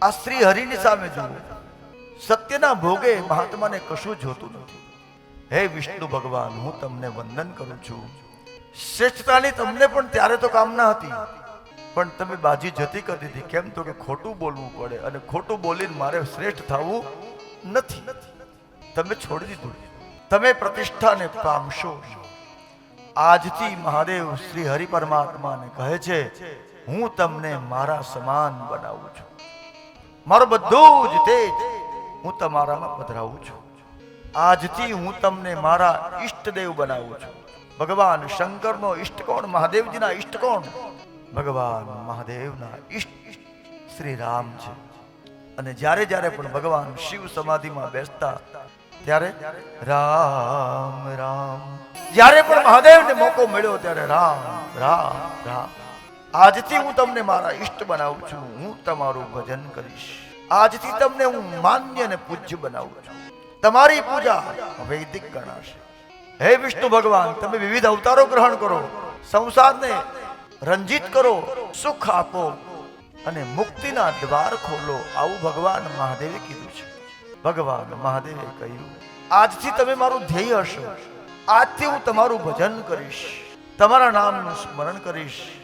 આ શ્રી હરિની સામે જુઓ. સત્યના ભોગે મહાત્માને કશું જોતું નથી. હે વિષ્ણુ ભગવાન, હું તમને વંદન કરું છું. શ્રેષ્ઠતાની તમને પણ ત્યારે તો કામના હતી, પણ તમે બાજી જતી કરી દીધી. કેમ તો કે ખોટું બોલવું પડે, અને ખોટું બોલીને મારે શ્રેષ્ઠ થવું નથી. તમે છોડી દીધું. તમે પ્રતિષ્ઠાને પામશો. આજથી મહાદેવ શ્રી હરિ પરમાત્માને કહે છે, હું તમને મારા સમાન બનાવું છું. મારું બધું જ તેજ હું તમારામાં પધરાવું છું. આજથી હું તમને મારા ઈષ્ટદેવ બનાવું છું. ભગવાન શંકરનો ઈષ્ટ કોણ? મહાદેવજીના ઈષ્ટ કોણ? ભગવાન મહાદેવના ઈષ્ટ શ્રી રામ છે. અને જ્યારે જ્યારે પણ ભગવાન શિવ સમાધિમાં બેસતા ત્યારે રામ રામ, જ્યારે પણ મહાદેવને મોકો મળ્યો ત્યારે રામ રામ રામ. આજથી હું તમને મારા ઈષ્ટ બનાવું છું. હું તમારું ભજન કરીશ. આજથી તમને હું માન્ય અને પૂજ્ય બનાવું છું. તમારી પૂજા વૈદિક ગણાશે. હે વિષ્ણુ ભગવાન, તમે વિવિધ અવતારો ગ્રહણ કરો, સંસારને રંજીત કરો, સુખ આપો અને મુક્તિના દ્વાર ખોલો. આવું ભગવાન મહાદેવે કીધું છે. ભગવાન મહાદેવે કહ્યું, આજથી તમે મારું ધ્યેય હશો. આજથી હું તમારું ભજન કરીશ, તમારા નામનું સ્મરણ કરીશ.